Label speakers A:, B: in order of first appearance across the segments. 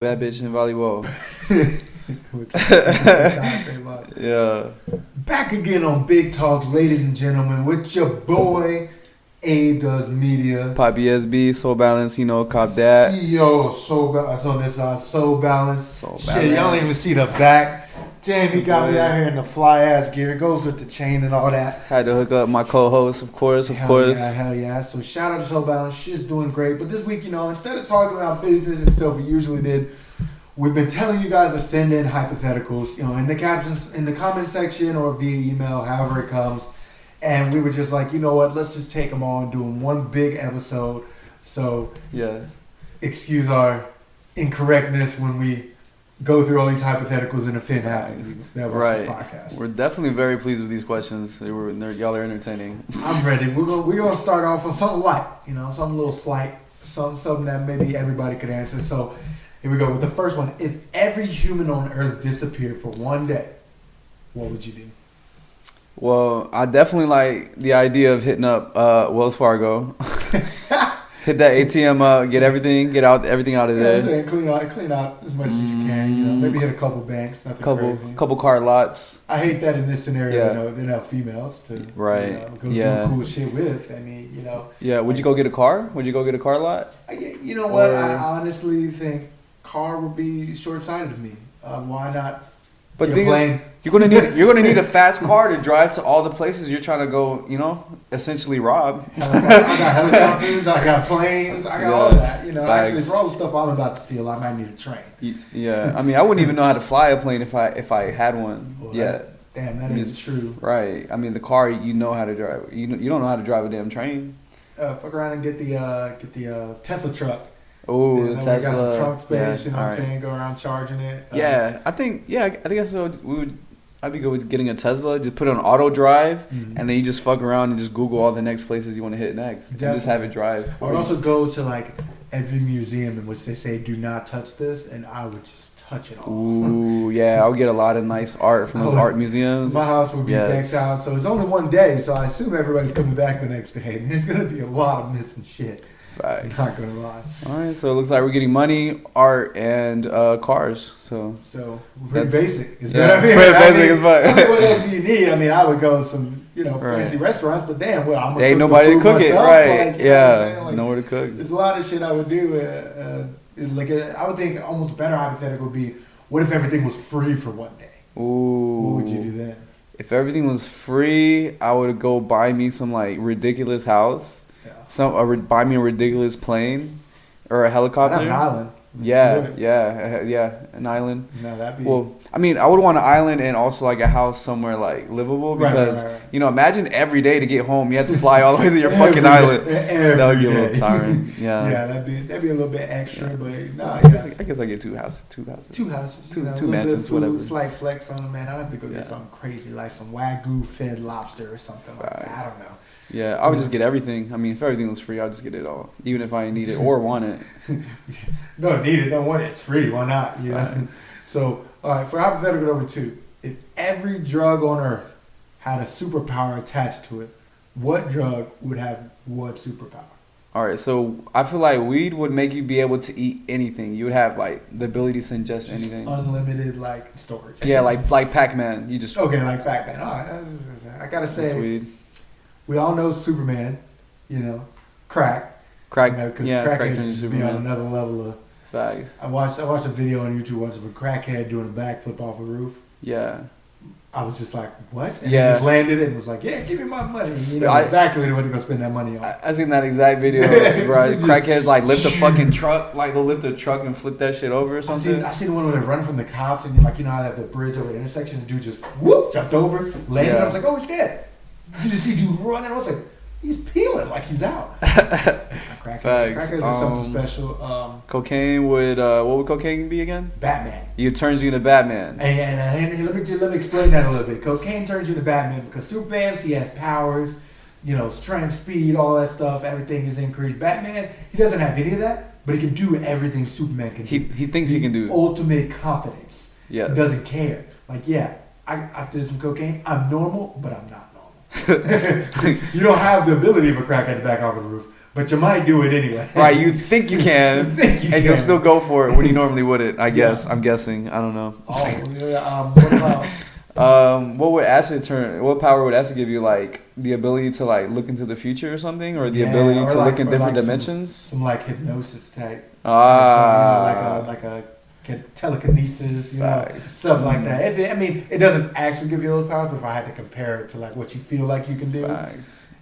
A: Bad bitch in volleyball. Yeah.
B: Back again on Big Talk, ladies and gentlemen, with your boy Abe Does Media.
A: Poppy SB, Soul Balance, cop that.
B: CEO of Soul Balance on this side, Soul Balance.
A: Soul
B: Shit,
A: Balance.
B: y'all don't even see the back. Damn, he got me out here in the fly ass gear. It goes with the chain and all that.
A: Had to hook up my co-host, of course.
B: Hell yeah. So shout out to Soul Balance. Shit's doing great. But this week, instead of talking about business and stuff we usually did, we've been telling you guys to send in hypotheticals, in the captions, in the comment section or via email, however it comes. And we were just like, you know what, let's just take them all and do them one big episode. So,
A: yeah,
B: excuse our incorrectness when we go through all these hypotheticals and offend half of you that watch the podcast.
A: We're definitely very pleased with these questions. Y'all are entertaining.
B: I'm ready. We're gonna start off on something light, something a little slight, something that maybe everybody could answer. So here we go with the first one. If every human on Earth disappeared for one day, what would you do?
A: Well, I definitely like the idea of hitting up Wells Fargo. Hit that ATM up, get everything out of there.
B: Saying clean out as much as you can. Maybe hit a couple banks, nothing crazy.
A: Couple car lots.
B: I hate that in this scenario. They have females to go do cool shit with.
A: Yeah. Would you go get a car? Would you go get a car lot?
B: You know what? I honestly think car would be short-sighted to me. Why not?
A: But the thing is, you're gonna need a fast car to drive to all the places you're trying to go. Essentially rob.
B: I got helicopters. I got planes. I got all that. Actually, for all the stuff I'm about to steal, I might need a train.
A: Yeah, I mean, I wouldn't even know how to fly a plane if I had one.
B: Well,
A: yeah.
B: That is true.
A: Right. I mean, the car you know how to drive. You don't know how to drive a damn train.
B: Fuck around and get the Tesla truck.
A: Oh, the Tesla.
B: We got some trunk space,
A: yeah,
B: what I'm saying? Go around charging it.
A: I think I'd be good with getting a Tesla. Just put it on auto drive, and then you just fuck around and just Google all the next places you want to hit next. And just have it drive.
B: I would also go to every museum in which they say do not touch this, and I would just touch it all.
A: Ooh, yeah, I'll get a lot of nice art from those art museums.
B: My house would be decked out, so it's only one day, so I assume everybody's coming back the next day, and there's gonna be a lot of missing shit.
A: Right.
B: Not gonna lie.
A: All right, so it looks like we're getting money, art, and cars. So
B: pretty basic.
A: Pretty basic as fuck.
B: What else do you need? I mean, I would go to some fancy restaurants, but damn, I'm gonna
A: ain't
B: cook
A: nobody
B: the
A: to
B: food
A: cook it,
B: myself,
A: right? Nowhere to cook.
B: There's a lot of shit I would do. I would think almost better hypothetical would be, what if everything was free for one day?
A: Ooh.
B: What would you do then?
A: If everything was free, I would go buy me some ridiculous house. Buy me a ridiculous plane or a helicopter.
B: I'd have an island.
A: Yeah, an island.
B: No, that'd be.
A: Well, I mean, I would want an island and also a house somewhere livable because
B: right.
A: Imagine every day to get home you have to fly all the way to your fucking island. That would be a little tiring. Yeah.
B: Yeah, that'd be a little bit extra, but
A: I guess I get two houses.
B: Two
A: mansions, whatever.
B: Slight flex on them, man. I'd have to go get something crazy like some Wagyu fed lobster or something like that. I don't know.
A: Yeah, I would just get everything. I mean, if everything was free, I'd just get it all, even if I didn't need it or want it.
B: Don't need it, don't want it. It's free. Why not? Right. So, all right, for hypothetical number 2, if every drug on Earth had a superpower attached to it, what drug would have what superpower?
A: All right, so I feel like weed would make you be able to eat anything. You would have the ability to ingest anything.
B: Unlimited storage.
A: Yeah, like Pac-Man. You just
B: like Pac-Man. All right, I gotta say, weed. We all know Superman, crack. Because crackheads just be on another level of
A: facts.
B: I watched a video on YouTube once of a crackhead doing a backflip off a roof.
A: Yeah.
B: I was just like, what? And he just landed it and was like, yeah, give me my money. Exactly what to go spend that money on.
A: I seen that exact video, right? Crackheads lift a fucking truck, they'll lift a truck and flip that shit over or something.
B: I seen one where they're running from the cops and how they have the bridge over the intersection, the dude just jumped over, landed. I was like, oh, he's dead. You just see dude running. I was like, he's peeling like he's out. Crackheads are something special.
A: Cocaine would what would cocaine be again?
B: Batman.
A: It turns you into Batman.
B: And let me explain that a little bit. Cocaine turns you into Batman because Superman, he has powers, strength, speed, all that stuff. Everything is increased. Batman, he doesn't have any of that, but he can do everything Superman can do.
A: He thinks he can do
B: ultimate confidence.
A: Yeah.
B: He doesn't care. I did some cocaine. I'm normal, but I'm not normal. You don't have the ability of a crackhead to back off of the roof, but you might do it anyway.
A: Right, you think you can, you'll still go for it when you normally wouldn't. I guess. I'm guessing. I don't know.
B: Oh, yeah. What about?
A: What power would acid give you? Like the ability to like look into the future or something, or the ability to look in different dimensions?
B: Some like hypnosis type. Like a telekinesis, stuff like that. It doesn't actually give you those powers, but if I had to compare it to like what you feel like you can do,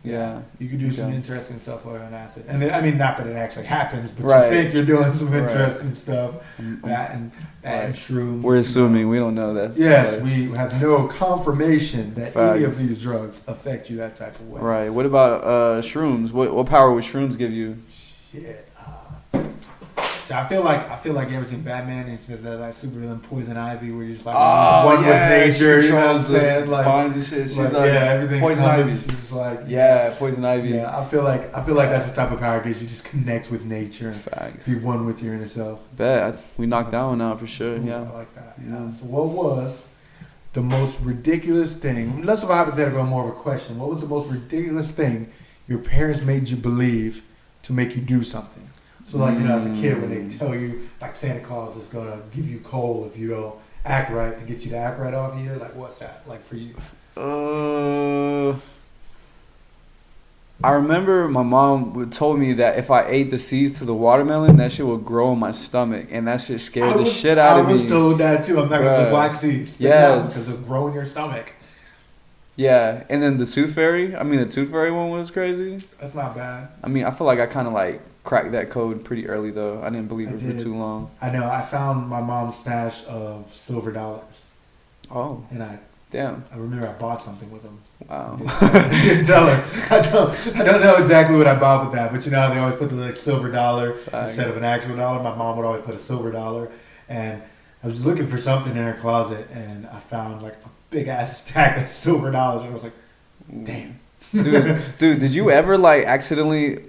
A: yeah,
B: you could do some interesting stuff with an acid. And then, not that it actually happens, but you think you're doing some interesting stuff. That and shrooms.
A: We're assuming we don't know that.
B: Yes, we have no confirmation that any of these drugs affect you that type of way.
A: Right. What about shrooms? What power would shrooms give you?
B: Shit. So I feel like you ever seen Batman? It's that like supervillain Poison Ivy, where you're just like one with nature. You know what I'm saying? Like
A: finds and shit. She's
B: everything's
A: Poison Ivy.
B: She's just like
A: Poison Ivy.
B: Yeah, I feel like that's the type of power it gives you. Just connect with nature and be one with your inner self.
A: Bet we knocked that one out for sure.
B: Ooh, I like that. Yeah. So what was the most ridiculous thing? Less of a hypothetical and more of a question. What was the most ridiculous thing your parents made you believe to make you do something? So, like, as a kid, when they tell you, like, Santa Claus is going to give you coal if you don't act right to get you to act right off here, like, what's that like for you?
A: I remember my mom told me that if I ate the seeds to the watermelon, that shit would grow in my stomach, and that shit scared the shit out of me.
B: I was told that, too. I'm not going to the black seeds.
A: Yes.
B: Because it'll grow in your stomach.
A: Yeah, and then the tooth fairy. The tooth fairy one was crazy.
B: That's not bad.
A: I feel like I kind of like cracked that code pretty early though. I didn't believe it for too long.
B: I know. I found my mom's stash of silver dollars.
A: Oh.
B: And I remember I bought something with them.
A: Wow.
B: I didn't tell her. I don't know exactly what I bought with that, but they always put the silver dollar instead of an actual dollar. My mom would always put a silver dollar, and I was looking for something in her closet, and I found like a big ass stack of silver dollars, and I was like, damn.
A: Dude, did you ever like accidentally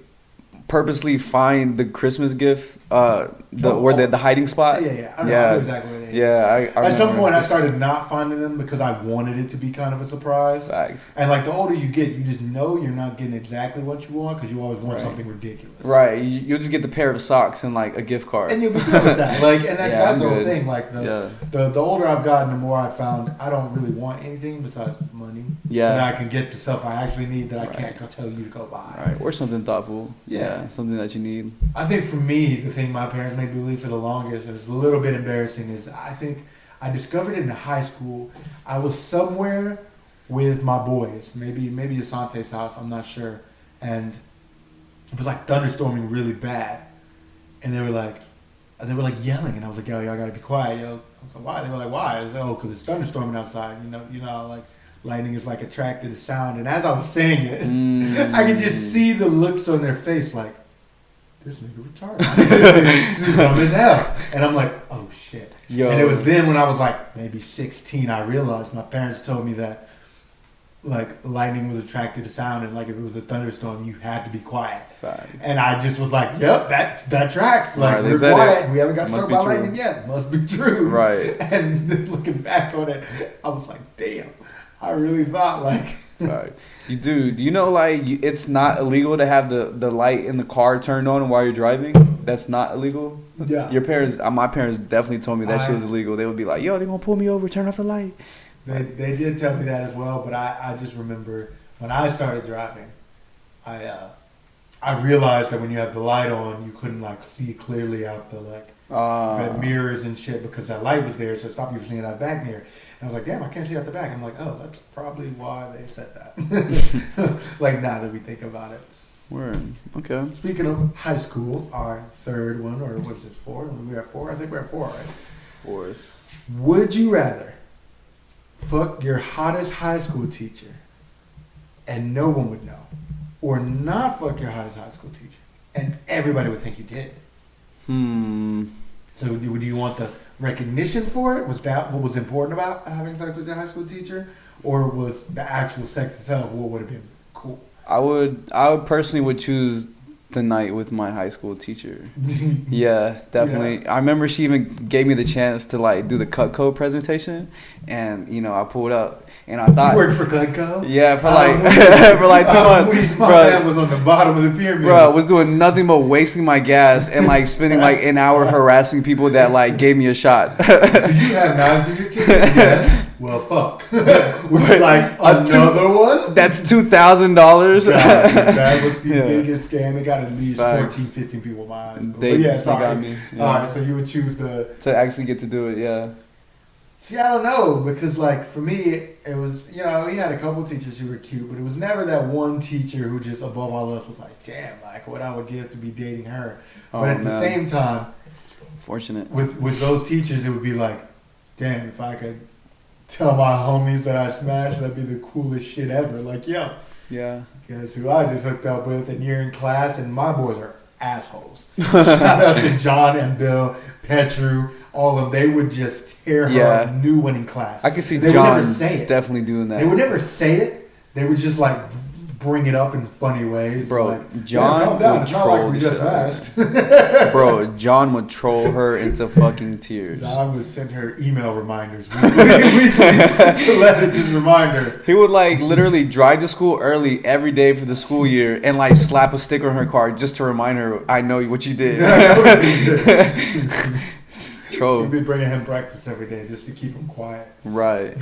A: purposely find the Christmas gift the hiding spot?
B: Yeah. I know exactly what it is.
A: Yeah, I
B: at some point I started not finding them because I wanted it to be kind of a surprise.
A: Facts.
B: And like the older you get, you just know you're not getting exactly what you want because you always want something ridiculous.
A: Right. You'll just get the pair of socks and like a gift card.
B: And you'll be good with that. That's the whole thing. Like the older I've gotten, the more I found I don't really want anything besides money.
A: Yeah.
B: So that I can get the stuff I actually need that I can't go tell you to go buy.
A: Right. Or something thoughtful. Yeah. Something that you need.
B: I think for me, the thing my parents made me believe for the longest, and it's a little bit embarrassing, is I think I discovered it in high school. I was somewhere with my boys, maybe Asante's house, I'm not sure, and it was like thunderstorming really bad, and they were like yelling, and I was like, yo, y'all gotta be quiet, yo. I was like, why? They were like, why? I was like, oh, because it's thunderstorming outside. You know, like lightning is like attracted to sound. And as I was saying it, I could just see the looks on their face, like, this nigga retarded. This is dumb as hell. And I'm like, oh shit. Yo. And it was then when I was like maybe 16, I realized my parents told me that like lightning was attracted to sound, and like if it was a thunderstorm, you had to be quiet.
A: Facts.
B: And I just was like, yep, that tracks. Like we're quiet. We haven't got struck by lightning yet. Must be true.
A: Right.
B: And then looking back on it, I was like, damn, I really thought like.
A: Sorry. You know, like it's not illegal to have the light in the car turned on while you're driving. That's not illegal.
B: Yeah.
A: Your parents, my parents definitely told me that shit was illegal. They would be like, yo, they're gonna pull me over, turn off the light.
B: They did tell me that as well, but I just remember when I started driving, I realized that when you have the light on, you couldn't like see clearly out the mirrors and shit because that light was there, so it stopped you from seeing that back mirror. And I was like, damn, I can't see out the back. I'm like, oh, that's probably why they said that. Like now that we think about it.
A: Word. Okay.
B: Speaking of high school, our third one, or what is it, 4? We're at 4? I think we're at 4, right?
A: 4th.
B: Would you rather fuck your hottest high school teacher and no one would know, or not fuck your hottest high school teacher and everybody would think you did? So do you want the recognition for it? Was that what was important about having sex with your high school teacher, or was the actual sex itself what would have been cool?
A: I would personally choose the night with my high school teacher. Yeah, definitely. Yeah. I remember she even gave me the chance to like do the Cutco presentation, and you know I pulled up, and I thought
B: you worked for Cutco.
A: Yeah, for like for like 2 months.
B: My man was on the bottom of the pyramid.
A: Bro, I was doing nothing but wasting my gas and like spending like an hour harassing people that like gave me a shot.
B: Do you have knives in your kitchen? Yes. Well, fuck. Would you like another one?
A: That's $2,000.
B: That was the biggest scam. It got at least 14, 15 people in my eyes.
A: They got me.
B: Yeah. All right, so you would choose
A: to actually get to do it, yeah.
B: See, I don't know, because like for me, it was, you know, we had a couple teachers who were cute, but it was never that one teacher who just above all else was like, damn, like what I would give to be dating her. But at the same time,
A: fortunate
B: with those teachers, it would be like, damn, if I could tell my homies that I smashed, that'd be the coolest shit ever. Like, yo.
A: Yeah.
B: Guess who I just hooked up with, and you're in class, and my boys are assholes. Shout out to John and Bill, Petru, all of them. They would just tear her a new one in class.
A: I can see John definitely doing that.
B: They would never say it. They would just like bring it up in funny ways.
A: Bro,
B: like,
A: John
B: calm down. It's not like we just asked.
A: Bro, John would troll her into fucking tears.
B: John would send her email reminders weekly to let her just remind her.
A: He would like literally drive to school early every day for the school year and like slap a sticker on her car just to remind her, I know what you did. Troll.
B: She'd be bringing him breakfast every day just to keep him quiet.
A: Right.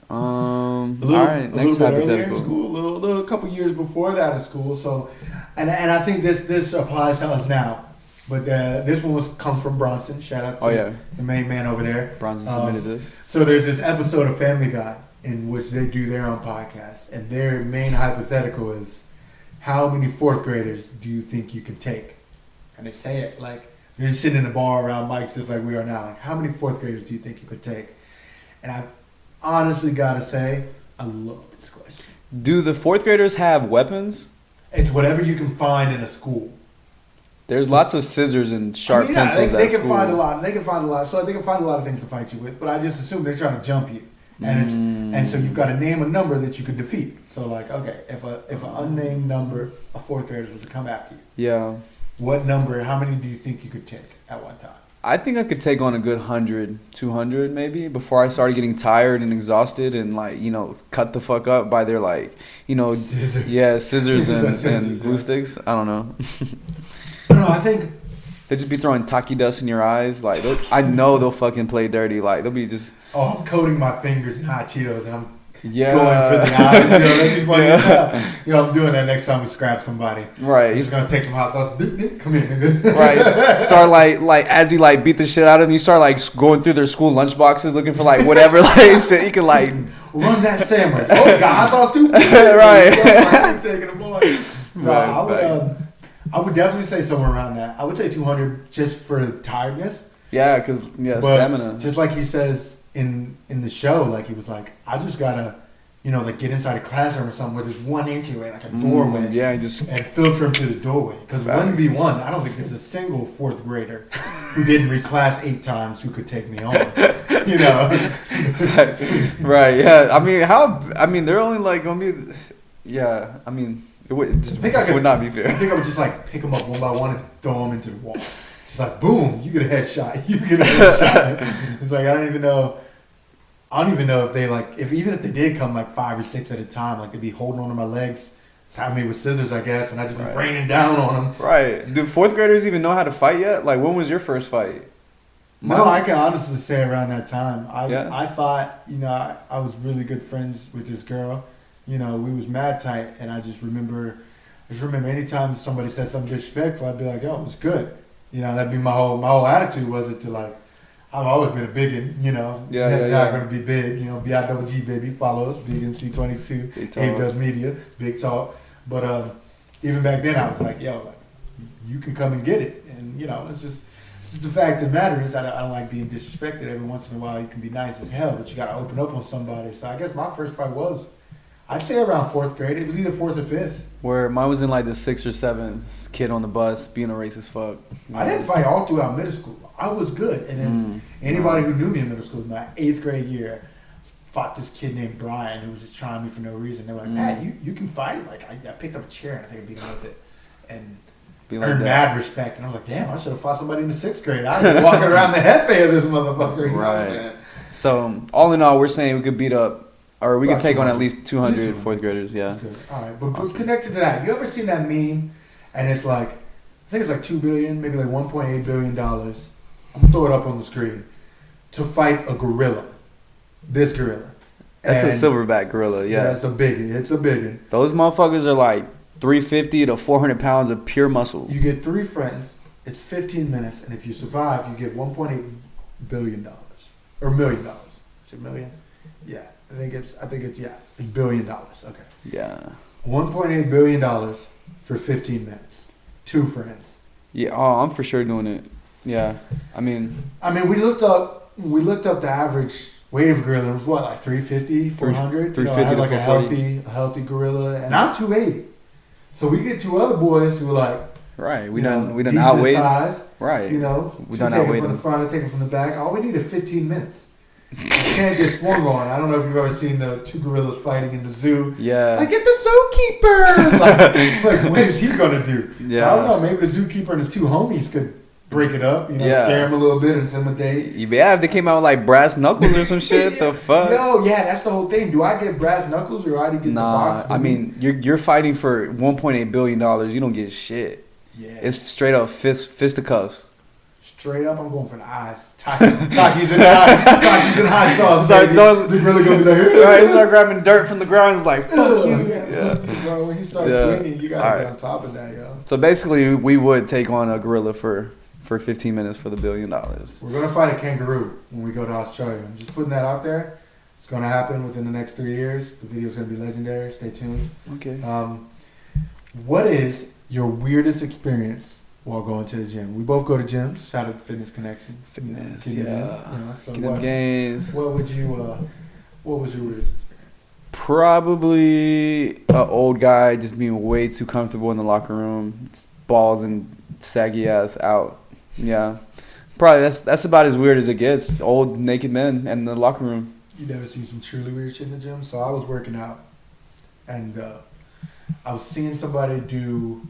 A: All right. Next hypothetical.
B: In school, a couple years before that in school. So, and I think this applies to us now. But this one comes from Bronson. Shout out to the main man over there.
A: Bronson submitted this.
B: So there's this episode of Family Guy in which they do their own podcast, and their main hypothetical is, how many fourth graders do you think you can take? And they say it like they're just sitting in a bar around mics just like we are now. Like, how many fourth graders do you think you could take? And I honestly gotta say, I love this question.
A: Do the fourth graders have weapons?
B: It's whatever you can find in a school.
A: There's lots of scissors and sharp pencils
B: they
A: at
B: can
A: school.
B: find a lot. They can find a lot. So they can find a lot of things to fight you with. But I just assume they're trying to jump you, and so you've got to name a number that you could defeat. So like, okay, if an unnamed number of fourth graders was to come after you,
A: yeah,
B: what number? How many do you think you could take at one time?
A: I think I could take on a good 100, 200 maybe before I started getting tired and exhausted and like, you know, cut the fuck up by their like, you know, scissors and glue sticks. I don't know.
B: No, I think
A: they just be throwing taki dust in your eyes. Like, I know they'll fucking play dirty. Like, they'll be just.
B: Oh, I'm coating my fingers in hot Cheetos and I'm going for the eyes. You know, that'd be funny as hell. You know, I'm doing that next time we scrap somebody.
A: Right.
B: He's gonna take some hot sauce. Come here, nigga.
A: Right. Start like as you like beat the shit out of them, you start like going through their school lunch boxes looking for like whatever like shit you can like
B: run that sandwich. Oh God, hot sauce too.
A: Right.
B: Taking them boys. No, I would definitely say somewhere around that. I would say 200 just for tiredness.
A: Yeah, because stamina.
B: Just like he says in the show, like he was like, I just gotta, you know, like get inside a classroom or something where there's one entryway, like a doorway. And filter him through the doorway. Because 1v1, I don't think there's a single fourth grader who didn't reclass 8 times who could take me on. You know.
A: Right. Yeah. I mean, they're only like gonna be. Yeah. I mean. It would not be fair.
B: I think I would just like pick them up one by one and throw them into the wall. It's like, boom, you get a headshot. You get a headshot. It's like, I don't even know if they like, even if they did come like 5 or 6 at a time, like they'd be holding onto my legs, stabbing me with scissors, I guess, and I'd just be raining down on them.
A: Right. Do fourth graders even know how to fight yet? Like, when was your first fight?
B: No, I can honestly say around that time. I thought, you know, I was really good friends with this girl. You know, we was mad tight, and I just remember anytime somebody said something disrespectful, I'd be like, "Yo, it was good." You know, that'd be my whole attitude was it to like, I've always been a biggin, you know. Not gonna be big, you know. BIGG baby, follow us, Big MC22, Abe Does Media, Big Talk. But even back then, I was like, "Yo, like, you can come and get it," and you know, it's just the fact of the matter is I don't like being disrespected. Every once in a while, you can be nice as hell, but you gotta open up on somebody. So I guess my first fight was. I'd say around 4th grade. It was either 4th or 5th.
A: Where mine was in like the 6th or 7th, kid on the bus, being a racist fuck.
B: I didn't fight all throughout middle school. I was good. And then anybody who knew me in middle school, my 8th grade year, fought this kid named Brian who was just trying me for no reason. They were like, Matt, you can fight? Like, I picked up a chair and I think I beat him with it. and
A: Be like
B: earn
A: that.
B: mad respect. And I was like, damn, I should have fought somebody in the 6th grade. I was walking around the hefe of this motherfucker. You know what I'm saying?
A: So all in all, we're saying we could beat up, or we could
B: About
A: take on
B: 200.
A: at least 200
B: At least 200.
A: fourth graders. Yeah.
B: That's good. All right, but
A: Awesome.
B: connected to that, you ever seen that meme? And it's like, I think it's like $2 billion, maybe like $1.8 billion. I'm gonna throw it up on the screen to fight a gorilla. This gorilla.
A: That's a
B: And-
A: silverback gorilla. Yeah.
B: it's a biggie. It's a biggie.
A: Those motherfuckers are like 350 to 400 pounds of pure muscle.
B: You get 3 friends. It's 15 minutes, and if you survive, you get $1.8 billion or $1 million. Is it million? Yeah, I think it's yeah, it's $1 billion. Okay.
A: Yeah.
B: $1.8 billion for 15 minutes. 2 friends.
A: Yeah. Oh, I'm for sure doing it. Yeah. I mean,
B: we looked up the average weight of a gorilla. It was what, like 350, 400?
A: 350
B: I had
A: to
B: like
A: 440.
B: a healthy gorilla, and I'm 280. So we get 2 other boys who are like,
A: right. We
B: you
A: done
B: know, decent
A: outweighed.
B: size.
A: Right.
B: You know,
A: We
B: two
A: done
B: take it
A: outweighed
B: from the
A: them.
B: front and take it from the back. All we need is 15 minutes. You can't get swung on. I don't know if you've ever seen the 2 gorillas fighting in the zoo.
A: Yeah.
B: Like, get the zookeeper! like, what is he gonna do?
A: Yeah.
B: I don't know. Maybe the zookeeper and his 2 homies could break it up.
A: Yeah.
B: Scare him a little bit, intimidate.
A: Yeah, if they came out with like brass knuckles or some shit, the fuck?
B: Yo, yeah, that's the whole thing. Do I get brass knuckles or do I get the
A: Nah,
B: box?
A: I mean, you're fighting for $1.8 billion. You don't get shit.
B: yeah.
A: It's straight up fisticuffs.
B: Straight up, I'm going for the eyes. Takis in the eyes. Takis in hot sauce.
A: Sorry,
B: baby.
A: don't-
B: The gorilla gonna be like,
A: Right, he start grabbing dirt from the ground. It's like, fuck you.
B: Yeah. Bro, when he starts
A: Yeah.
B: swinging, you gotta
A: All
B: get
A: right.
B: on top of that, yo.
A: So basically, we would take on a gorilla for 15 minutes for the $1 billion.
B: We're gonna fight a kangaroo when we go to Australia. I'm just putting that out there. It's gonna happen within the next 3 years. The video's gonna be legendary. Stay tuned.
A: Okay.
B: What is your weirdest experience while going to the gym? We both go to gyms. Shout out to Fitness Connection.
A: Fitness,
B: You know,
A: yeah.
B: you know, so
A: Get them gains.
B: what would you? What was your weirdest experience?
A: Probably an old guy just being way too comfortable in the locker room, balls and saggy ass out. Yeah, probably that's about as weird as it gets. Old naked men in the locker room.
B: You never seen some truly weird shit in the gym? So I was working out, and I was seeing somebody do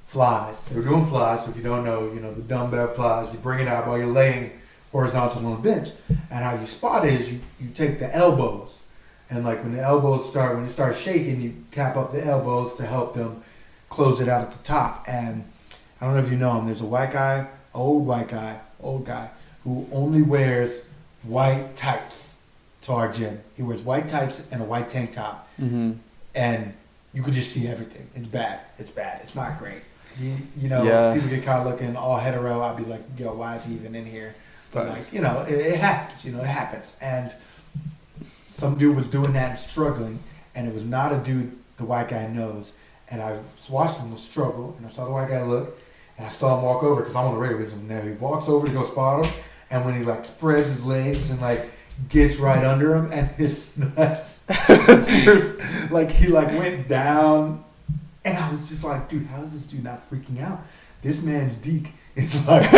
B: flies. They were doing flies. So if you don't know, you know the dumbbell flies. You bring it out while you're laying horizontal on the bench. And how you spot it is you take the elbows, and like when you start shaking, you tap up the elbows to help them close it out at the top. And I don't know if you know him. There's a white guy, old guy, who only wears white tights to our gym. He wears white tights and a white tank top, and you could just see everything. It's bad. It's not great. People get caught looking all hetero. I'd be like, yo, why is he even in here? But like, it happens. It happens. And some dude was doing that and struggling, and it was not a dude the white guy knows. And I watched him struggle, and I saw the white guy look, and I saw him walk over because I'm on the radio with him now. He walks over to go spot him, and when he like spreads his legs and like gets right under him, and his nuts, like he like went down, and I was just like, dude, how is this dude not freaking out? This man's deek is like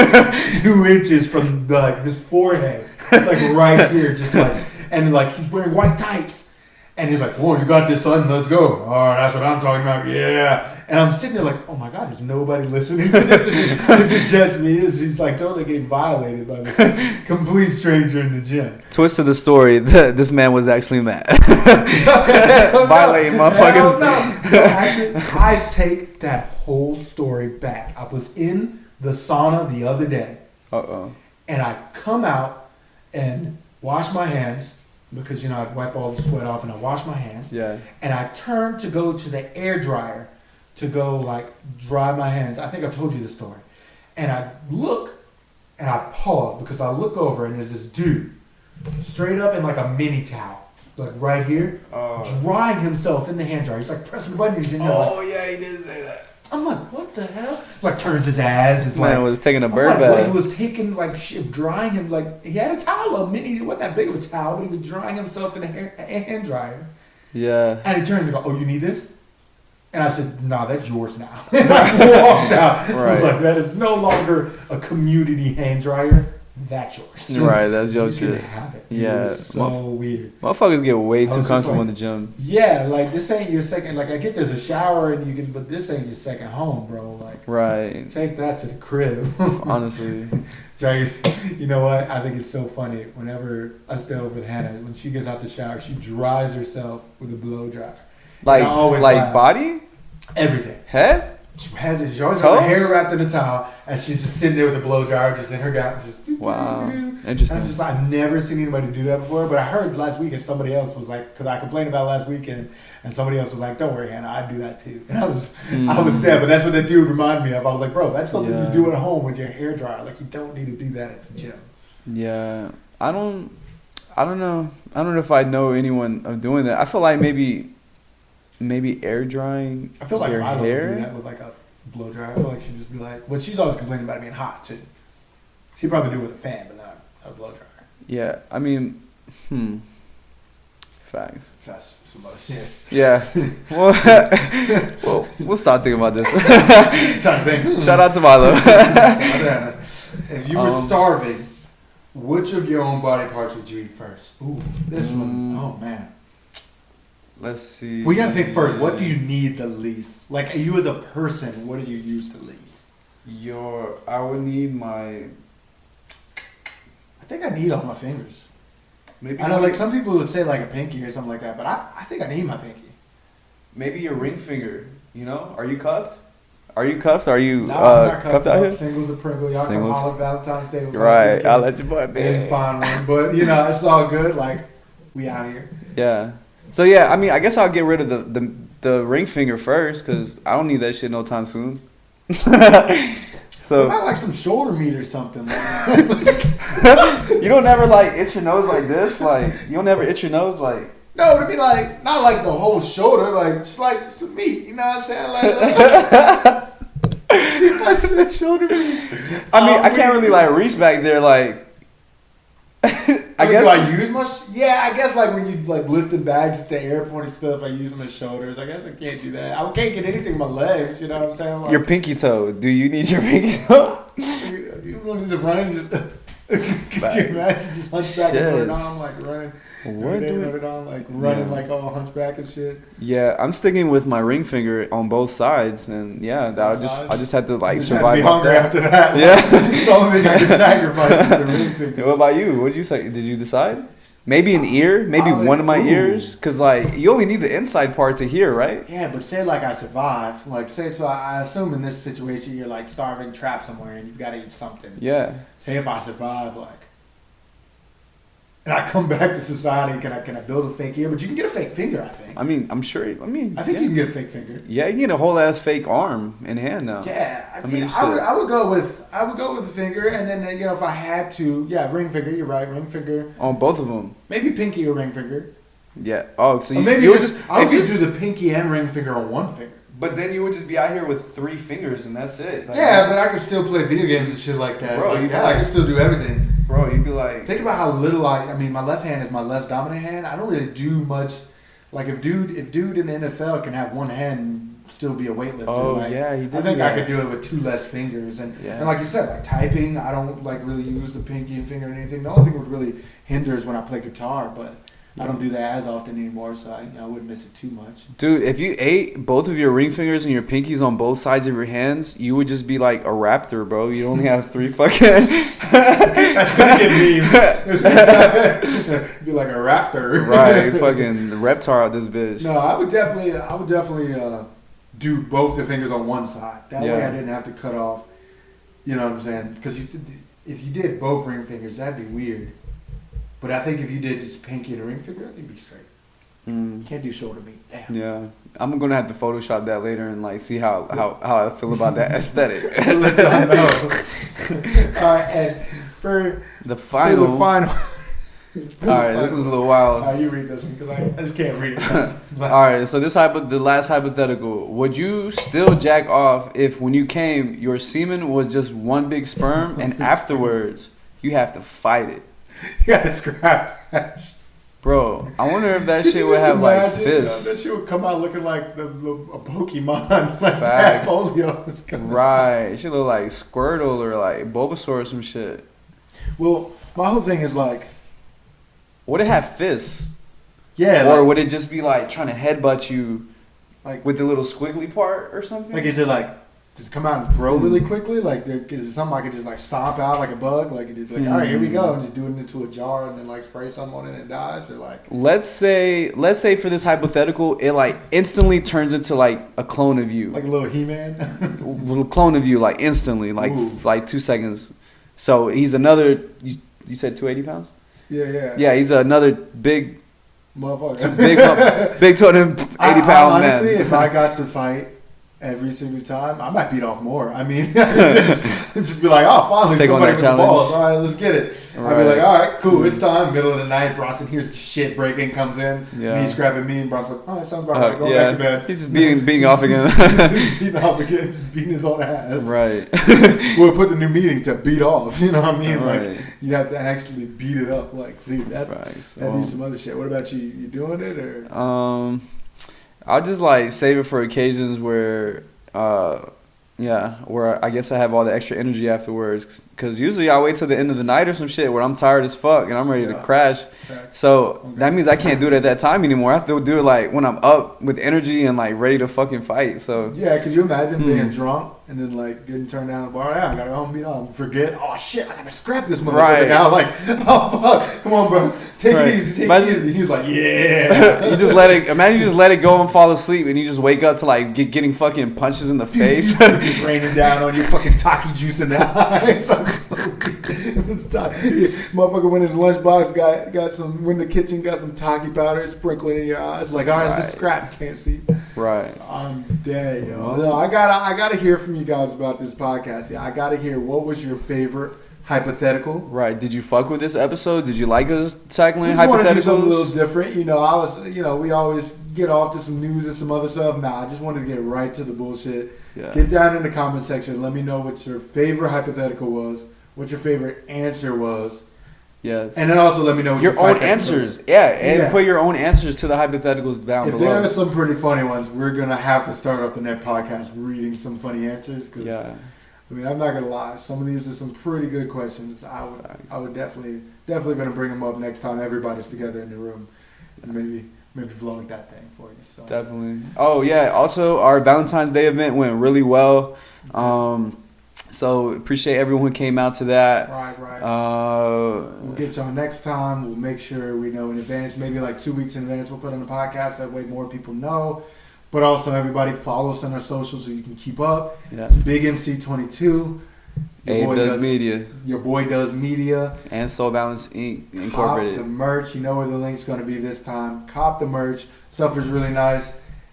B: 2 inches from like his forehead, like right here, just like, and like he's wearing white tights. And he's like, whoa, you got this, son, let's go. Oh, that's what I'm talking about, yeah. And I'm sitting there like, oh my God, there's nobody listening to this. Is it just me? He's like totally getting violated by this complete stranger in the gym.
A: Twist of the story, this man was actually mad. Violating motherfuckers.
B: No, actually, I take that whole story back. I was in the sauna the other day.
A: Uh-oh.
B: And I come out and wash my hands. Because, I'd wipe all the sweat off and I wash my hands.
A: Yeah.
B: And I turn to go to the air dryer to go, like, dry my hands. I think I told you this story. And I look and I pause because I look over and there's this dude straight up in, like, a mini towel, like, right here, drying himself in the hand dryer. He's, like, pressing the button. He's in there,
A: Yeah, he did say that.
B: I'm like, what the hell? Like, turns his ass. It's
A: Man
B: like,
A: was taking a
B: I'm
A: bird
B: like,
A: bath.
B: He was taking, like, shit, drying him. Like, he had a towel, a mini, it wasn't that big of a towel, but he was drying himself in a hand dryer.
A: Yeah.
B: And he turns and goes, oh, you need this? And I said, nah, that's yours now. And I walked out. I was
A: Right.
B: like, that is no longer a community hand dryer. that's yours.
A: Right, that's your
B: you
A: shit.
B: can have it.
A: Yeah.
B: It was so weird.
A: Motherfuckers get way too comfortable
B: like,
A: in the gym.
B: Yeah, like this ain't your second. Like I get there's a shower and you can, but this ain't your second home, bro. Like
A: Right.
B: take that to the crib.
A: Honestly.
B: You know what? I think it's so funny. Whenever I stay over with Hannah, when she gets out the shower, she dries herself with a blow dryer.
A: Like
B: laugh.
A: body?
B: Everything.
A: Head?
B: She always has her hair wrapped in a towel, and she's just sitting there with a blow dryer, just in her gown, just.
A: Wow. Interesting.
B: I've never seen anybody do that before, but I heard last weekend somebody else was like, because I complained about last weekend, and somebody else was like, "Don't worry, Hannah, I do that too." And I was dead, but that's what that dude reminded me of. I was like, "Bro, that's something you do at home with your hair dryer. Like you don't need to do that at the gym."
A: Yeah, I don't know. I don't know if I know anyone of doing that. I feel like maybe air drying.
B: I feel like
A: your
B: Miilo
A: hair
B: would do that with like a blow dryer. I feel like she'd just be like, well, she's always complaining about it being hot too. She'd probably do it with a fan, but not a blow dryer.
A: Yeah, I mean, facts.
B: That's some other shit.
A: Yeah. Well, we'll start thinking about this. Shout out to Miilo.
B: If you were starving, which of your own body parts would you eat first? Ooh, this one. Oh man.
A: Let's see.
B: We gotta think first. What do you need the least? Like you as a person, what do you use the least?
A: I would need my.
B: I think I need all my fingers.
A: Maybe
B: I know, like some people would say like a pinky or something like that, but I think I need my pinky.
A: Maybe your ring finger. You know? Are you cuffed? Are you cuffed? Are you
B: no, I'm not
A: cuffed out here?
B: Singles of Pringle. Y'all come holler Valentine's Day.
A: Right. I'll let you boy be.
B: Didn't find one, but you know it's all good. Like we out here.
A: Yeah. So yeah, I mean, I guess I'll get rid of the ring finger first because I don't need that shit no time soon. So
B: what about like some shoulder meat or something?
A: You don't ever like itch your nose like this, like you don't ever itch your nose like.
B: No, it'd be like not like the whole shoulder, like just like some meat. You know what I'm saying? Like shoulder meat.
A: I mean, I can't really like reach back there, like.
B: I guess. Do I use much? Yeah, I guess like when you like lifting bags at the airport and stuff, I use them as shoulders. I guess I can't do that. I can't get anything in my legs. You know what I'm saying? Like,
A: your pinky toe. Do you need your pinky toe?
B: You want to just running? Just could you imagine just hunchback and Notre Dame, like running?
A: What
B: Notre Dame, like running like all hunchback and shit.
A: Yeah, I'm sticking with my ring finger on both sides, and yeah, I just had to like survive.
B: Be hungry after that. Like,
A: yeah,
B: the only thing I can sacrifice is the ring finger.
A: What about you? What did you say? Did you decide? Maybe an ear, maybe one of my ears, cause like you only need the inside part to hear, right?
B: Yeah, but say like I survive, like say so. I assume in this situation you're like starving, trapped somewhere, and you've got to eat something.
A: Yeah.
B: Say if I survive, like, and I come back to society, can I build a fake ear? But you can get a fake finger, I think.
A: I mean, I'm sure. I
B: think you can get a fake finger.
A: Yeah, you can get a whole ass fake arm and hand now.
B: Yeah, I mean, I would go with the finger, and then you know if I had to, yeah, ring finger. You're right, ring finger.
A: On both of them.
B: Maybe pinky or ring finger.
A: Yeah. Oh, so
B: I would just do the pinky and ring finger on one finger.
A: But then you would just be out here with 3 fingers and that's it. Like,
B: yeah, but I could still play video games and shit like that.
A: Bro,
B: like, I can still do everything.
A: Bro, you'd be like...
B: Think about how little I mean, my left hand is my less dominant hand. I don't really do much. Like, if dude in the NFL can have one hand and still be a weightlifter.
A: Oh,
B: like,
A: yeah, he did.
B: I think I could do it with 2 less fingers. And like you said, like typing, I don't like really use the pinky and finger or anything. The only thing that would really hinder is when I play guitar, but... I don't do that as often anymore, so I wouldn't miss it too much. Dude,
A: if you ate both of your ring fingers and your pinkies on both sides of your hands, you would just be like a raptor, bro. You only have 3 fucking...
B: That's gonna get memed. Be like a raptor.
A: Right, fucking reptar out this bitch.
B: No, I would definitely do both the fingers on one side. That way I didn't have to cut off, you know what I'm saying? Because if you did both ring fingers, that'd be weird. But I think if you did just pinky and a ring finger, I think it'd be straight. You can't do shoulder meat. Damn.
A: Yeah. I'm going to have to Photoshop that later and like see how I feel about that aesthetic.
B: Let y'all know. All right, and for the final.
A: All right, this is a little wild.
B: All right, you read this one because I just can't read it.
A: All right, so the last hypothetical. Would you still jack off if when you came, your semen was just one big sperm and afterwards you have to fight it?
B: Yeah, it's scrap trash.
A: Bro, I wonder if that shit would have like fists.
B: That shit would come out looking like a Pokemon, like that polio.
A: Right, it should look like Squirtle or like Bulbasaur or some shit.
B: Well, my whole thing is like,
A: would it have fists?
B: yeah,
A: Or
B: like,
A: would it just be like trying to headbutt you,
B: like
A: with the little squiggly part or something?
B: like is it like does it come out and grow really quickly? Like is it something I could just like stomp out like a bug? Like it like all right, here we go, and just do it into a jar and then like spray something on it and it dies, or like
A: Let's say for this hypothetical, it like instantly turns into like a clone of you,
B: a little He-Man.
A: little clone of you, like instantly, like
B: Ooh.
A: like 2 seconds. So he's another. You said 280 pounds?
B: Yeah.
A: Yeah, he's another big,
B: Motherfucker.
A: big 280 pound man.
B: Honestly, if I got to fight every single time, I might beat off more. I mean, just be like, oh, finally,
A: take on
B: somebody
A: that
B: with the
A: challenge.
B: balls. All right, let's get it. I'd be like, all right, cool, it's time. Middle of the night, Bronson here's shit breaking, comes in.
A: Yeah.
B: He's grabbing me, and Bronson's like, oh, that sounds about right. Go
A: yeah.
B: back to bed.
A: He's just beating off again.
B: Beating off again, just beating his own ass.
A: Right.
B: We'll put the new meeting to beat off. You know what I mean?
A: Right.
B: Like, you'd have to actually beat it up. Like, dude, that'd
A: Well,
B: be some other shit. What about you? You doing it, or?
A: I'll just like save it for occasions where where I guess I have all the extra energy afterwards. Because usually I wait till the end of the night or some shit where I'm tired as fuck and I'm ready to crash. So that means I can't do it at that time anymore. I have to do it like when I'm up with energy and like ready to fucking fight. So
B: yeah, could you imagine being drunk and then like getting turned down the bar? Yeah, I gotta go home, beat on, forget. Oh shit, I gotta scrap this motherfucker
A: Right.
B: now. Like, oh fuck, come on, bro, take
A: Right.
B: it easy,
A: Imagine-
B: it easy. He's like, yeah.
A: you just let it. Imagine you just let it go and fall asleep, and you just wake up to like getting fucking punches in the face.
B: Just raining down on you, fucking taki juice in the eyes. Motherfucker went in his lunchbox, got some, went in the kitchen, got some taki powder, sprinkling in your eyes. Like, all right, let's scrap, you can't see.
A: Right.
B: I'm dead, yo. No, I gotta hear from you guys about this podcast. Yeah, I gotta hear what was your favorite hypothetical.
A: Right. Did you fuck with this episode? Did you like us tackling
B: We just want to do something a
A: hypotheticals?
B: little different. You know, we always get off to some news and some other stuff. Nah, I just wanted to get right to the bullshit.
A: Yeah.
B: Get down in the comment section. Let me know what your favorite hypothetical was, what your favorite answer was,
A: Yes.
B: and then also let me know what
A: your
B: fight
A: own
B: back
A: answers. Yeah, and
B: Yeah.
A: put your own answers to the hypotheticals down
B: If
A: below.
B: there are some pretty funny ones, we're gonna have to start off the next podcast reading some funny answers. Cause,
A: Yeah.
B: I mean, I'm not gonna lie. Some of these are some pretty good questions. I would definitely gonna bring them up next time everybody's together in the room, and maybe vlog that thing for you. So
A: Definitely. Oh yeah. Also, our Valentine's Day event went really well. So appreciate everyone who came out to that.
B: right.
A: We'll
B: Get y'all next time. We'll make sure we know in advance, maybe like 2 weeks in advance. We'll put on the podcast that way more people know. But also, everybody follow us on our socials so you can keep up.
A: Yeah.
B: Big MC22.
A: Abe does media
B: Your boy does media.
A: and Soul Balance Inc.
B: Cop
A: Incorporated.
B: the merch. You know where the link's going to be this time. Cop the merch. Stuff is really nice.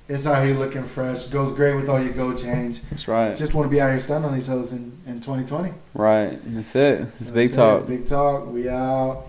B: It's out here looking fresh. Goes great with all your go change.
A: That's right.
B: Just want to be out here stunning on these hoes in 2020.
A: Right. That's it. It's
B: That's
A: Big
B: it.
A: Talk.
B: Big talk. We out.